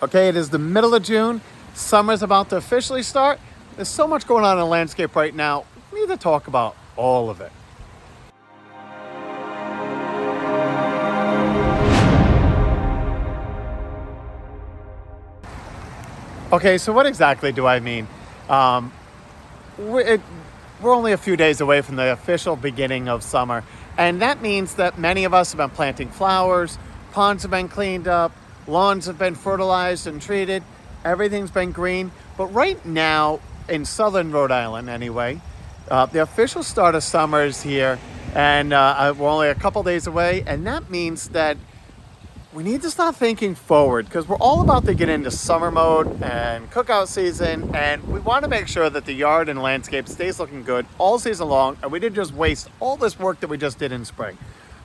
Okay, it is the middle of June. Summer's about to officially start. There's so much going on in the landscape right now. We need to talk about all of it. Okay, so what exactly do I mean? Um, we're only a few days away from the official beginning of summer, and that means that many of us have been planting flowers, ponds have been cleaned up, lawns have been fertilized and treated, everything's been green. But right now, in southern Rhode Island anyway, the official start of summer is here, and we're only a couple days away, and that means that we need to start thinking forward because we're all about to get into summer mode and cookout season, and we want to make sure that the yard and landscape stays looking good all season long, and we didn't just waste all this work that we just did in spring.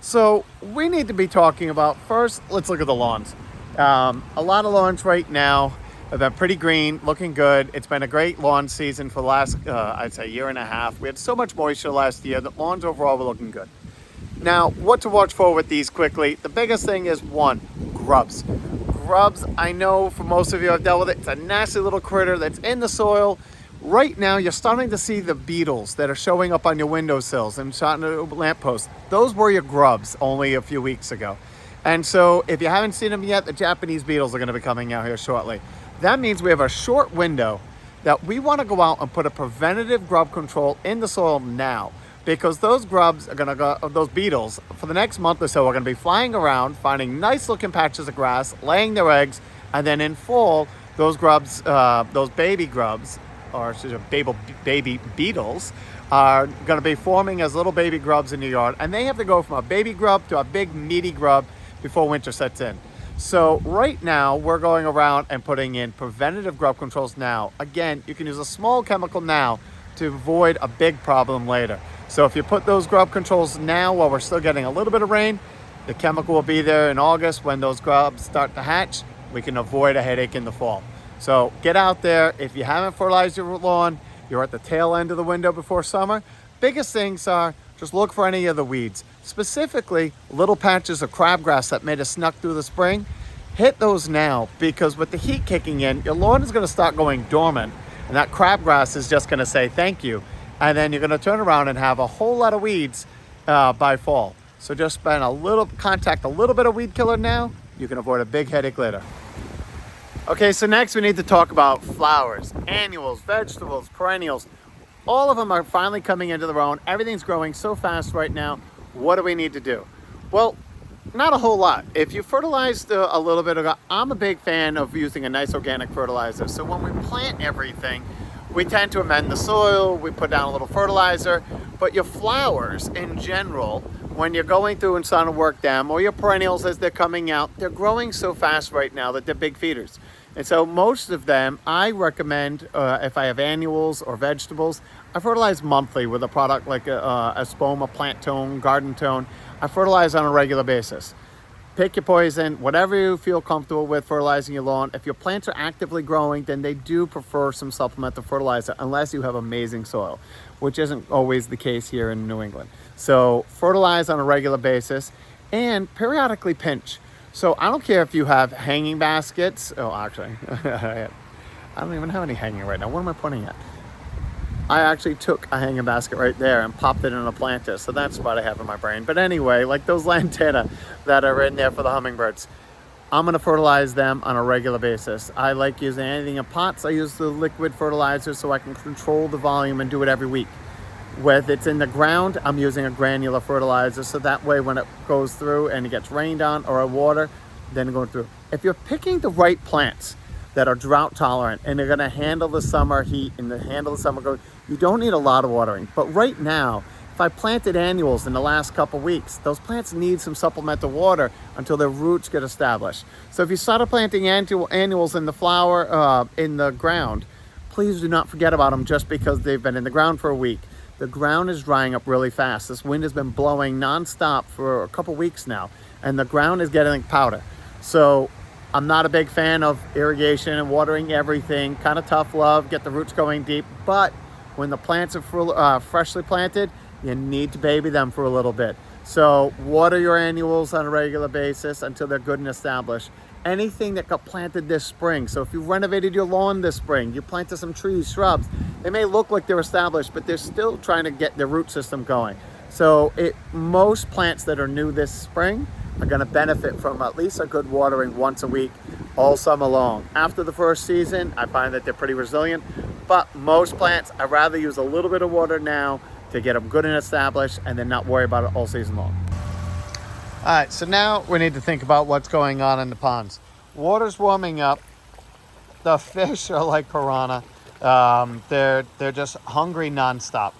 So we need to be talking about, first, let's look at the lawns. A lot of lawns right now have been pretty green, looking good. It's been a great lawn season for the last, I'd say, year and a half. We had so much moisture last year that lawns overall were looking good. Now, what to watch for with these quickly? The biggest thing is, one, grubs. Grubs, I know for most of you have dealt with it. It's a nasty little critter that's in the soil. Right now, you're starting to see the beetles that are showing up on your windowsills and on the lampposts. Those were your grubs only a few weeks ago. And so if you haven't seen them yet, the Japanese beetles are going to be coming out here shortly. That means we have a short window that we want to go out and put a preventative grub control in the soil now. Because those grubs are gonna go, those beetles, for the next month or so, are gonna be flying around, finding nice looking patches of grass, laying their eggs, and then in fall, those grubs, those baby grubs, or baby beetles, are gonna be forming as little baby grubs in your yard, and they have to go from a baby grub to a big meaty grub before winter sets in. So right now, we're going around and putting in preventative grub controls now. Again, you can use a small chemical now to avoid a big problem later. So if you put those grub controls now while we're still getting a little bit of rain, the chemical will be there in August when those grubs start to hatch. We can avoid a headache in the fall. So get out there. If you haven't fertilized your lawn, you're at the tail end of the window before summer. Biggest things are just look for any of the weeds, specifically little patches of crabgrass that may have snuck through the spring. Hit those now, because with the heat kicking in, your lawn is going to start going dormant, and that crabgrass is just going to say thank you. And then you're going to turn around and have a whole lot of weeds by fall. So just spend a little bit of weed killer now. You can avoid a big headache later. Okay, so next we need to talk about flowers, annuals, vegetables, perennials. All of them are finally coming into their own. Everything's growing so fast right now. What do we need to do? Well, not a whole lot. If you fertilized a little bit ago, I'm a big fan of using a nice organic fertilizer. So when we plant everything, we tend to amend the soil, we put down a little fertilizer, but your flowers in general, when you're going through and starting to work them, or your perennials as they're coming out, they're growing so fast right now that they're big feeders. And so most of them, I recommend, if I have annuals or vegetables, I fertilize monthly with a product like a Espoma Plant Tone, Garden Tone. I fertilize on a regular basis. Pick your poison, whatever you feel comfortable with fertilizing your lawn. If your plants are actively growing, then they do prefer some supplemental fertilizer unless you have amazing soil, which isn't always the case here in New England. So fertilize on a regular basis and periodically pinch. So I don't care if you have hanging baskets. Oh, actually, I don't even have any hanging right now. What am I pointing at? I actually took a hanging basket right there and popped it in a planter. So that's what I have in my brain. But anyway, like those lantana that are in there for the hummingbirds, I'm going to fertilize them on a regular basis. I like using anything in pots. I use the liquid fertilizer so I can control the volume and do it every week. Whether it's in the ground, I'm using a granular fertilizer. So that way when it goes through and it gets rained on or water, then going through. If you're picking the right plants that are drought tolerant and they're going to handle the summer heat and handle the summer growth, you don't need a lot of watering. But right now, if I planted annuals in the last couple weeks, those plants need some supplemental water until their roots get established. So if you started planting annuals in the flower, in the ground, please do not forget about them just because they've been in the ground for a week. The ground is drying up really fast. This wind has been blowing nonstop for a couple weeks now, and the ground is getting powder. So I'm not a big fan of irrigation and watering everything. Kind of tough love, get the roots going deep. But when the plants are freshly planted, you need to baby them for a little bit. So water your annuals on a regular basis until they're good and established. anything that got planted this spring. So if you renovated your lawn this spring, you planted some trees, shrubs, they may look like they're established, but they're still trying to get their root system going. So most plants that are new this spring are going to benefit from at least a good watering once a week all summer long. After the first season, I find that they're pretty resilient, but most plants, I'd rather use a little bit of water now to get them good and established and then not worry about it all season long. All right, so now we need to think about what's going on in the ponds. Water's warming up. The fish are like piranha. They're just hungry nonstop.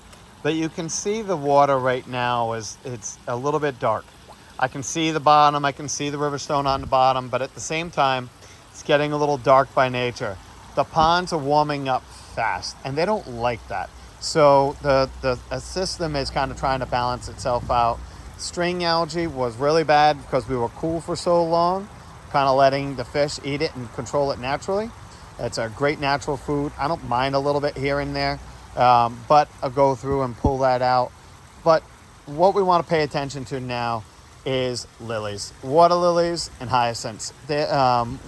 But you can see the water right now it's a little bit dark. I can see the bottom, I can see the river stone on the bottom, but at the same time, it's getting a little dark by nature. The ponds are warming up fast, and they don't like that. So the system is kind of trying to balance itself out. String algae was really bad because we were cool for so long, kind of letting the fish eat it and control it naturally. It's a great natural food. I don't mind a little bit here and there, but I'll go through and pull that out. But what we want to pay attention to now is lilies, water lilies and hyacinths.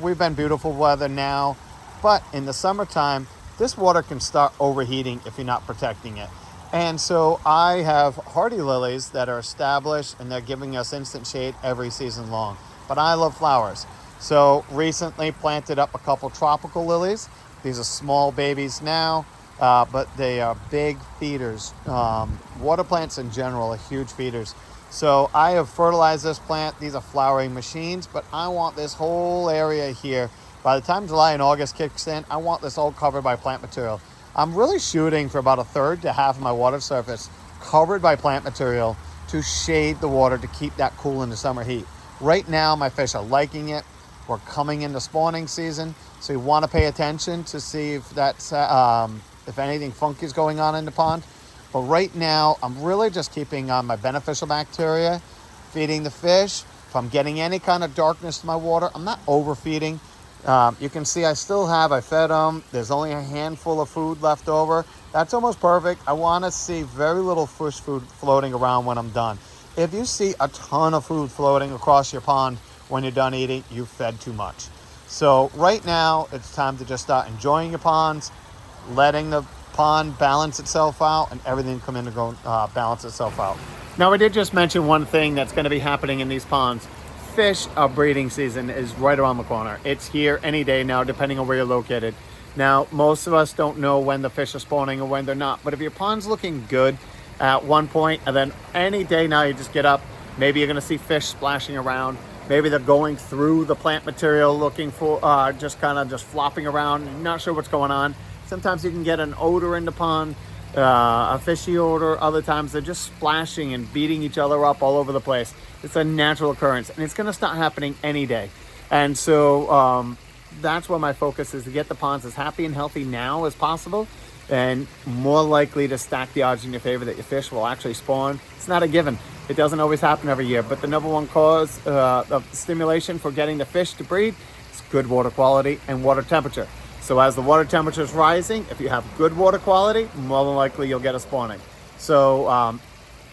We've been beautiful weather now, but in the summertime, this water can start overheating if you're not protecting it. And so I have hardy lilies that are established and they're giving us instant shade every season long. But I love flowers. So recently planted up a couple tropical lilies. These are small babies now, but they are big feeders. Water plants in general are huge feeders. So I have fertilized this plant. These are flowering machines, but I want this whole area here. By the time July and August kicks in, I want this all covered by plant material. I'm really shooting for about a third to half of my water surface covered by plant material to shade the water to keep that cool in the summer heat. Right now, my fish are liking it. We're coming into spawning season, so you want to pay attention to see if that's if anything funky is going on in the pond. But right now, I'm really just keeping on my beneficial bacteria, feeding the fish. If I'm getting any kind of darkness to my water, I'm not overfeeding. You can see I fed them. There's only a handful of food left over. That's almost perfect. I want to see very little fish food floating around when I'm done. If you see a ton of food floating across your pond when you're done eating, you've fed too much. So right now, it's time to just start enjoying your ponds, letting the pond balance itself out, and everything come in to go balance itself out. Now, I did just mention one thing that's going to be happening in these ponds. Fish breeding season is right around the corner. It's here any day now, depending on where you're located. Now, most of us don't know when the fish are spawning or when they're not, but if your pond's looking good at one point, and then any day now you just get up, maybe you're going to see fish splashing around. Maybe they're going through the plant material looking for just flopping around, not sure what's going on. Sometimes you can get an odor in the pond, a fishy odor. Other times they're just splashing and beating each other up all over the place. It's a natural occurrence, and it's going to start happening any day. And so that's where my focus is, to get the ponds as happy and healthy now as possible, and more likely to stack the odds in your favor that your fish will actually spawn. It's not a given. It doesn't always happen every year, but the number one cause of stimulation for getting the fish to breed is good water quality and water temperature. So as the water temperature is rising, if you have good water quality, more than likely you'll get a spawning. So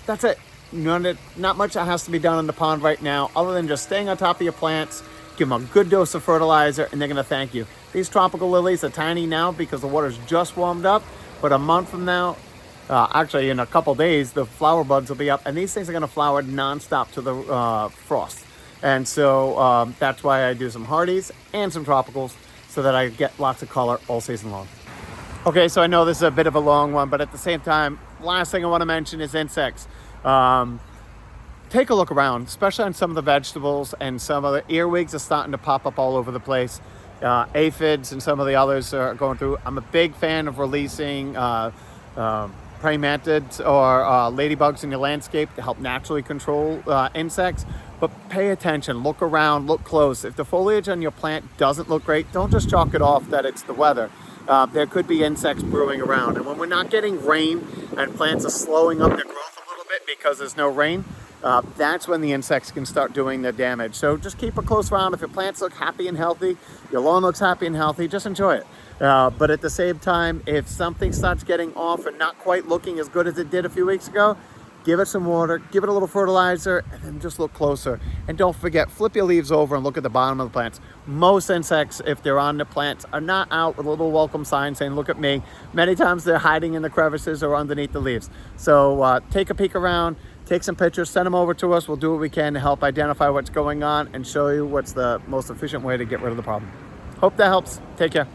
that's it. Not much that has to be done in the pond right now, other than just staying on top of your plants, give them a good dose of fertilizer, and they're going to thank you. These tropical lilies are tiny now because the water's just warmed up, but a month from now, actually in a couple days, the flower buds will be up, and these things are going to flower nonstop to the frost. And so that's why I do some hardies and some tropicals, so that I get lots of color all season long. Okay, so I know this is a bit of a long one, but at the same time, last thing I want to mention is insects. Take a look around, especially on some of the vegetables, and some of the earwigs are starting to pop up all over the place. Aphids and some of the others are going through. I'm a big fan of releasing praying mantids or ladybugs in your landscape to help naturally control insects. But pay attention, look around, look close. If the foliage on your plant doesn't look great, don't just chalk it off that it's the weather. There could be insects brewing around. And when we're not getting rain and plants are slowing up their growth a little bit because there's no rain, that's when the insects can start doing their damage. So just keep a close round. If your plants look happy and healthy, your lawn looks happy and healthy, just enjoy it. But at the same time, if something starts getting off and not quite looking as good as it did a few weeks ago, give it some water, give it a little fertilizer, and then just look closer. And don't forget, flip your leaves over and look at the bottom of the plants. Most insects, if they're on the plants, are not out with a little welcome sign saying, look at me. Many times they're hiding in the crevices or underneath the leaves. So take a peek around, take some pictures, send them over to us. We'll do what we can to help identify what's going on and show you what's the most efficient way to get rid of the problem. Hope that helps. Take care.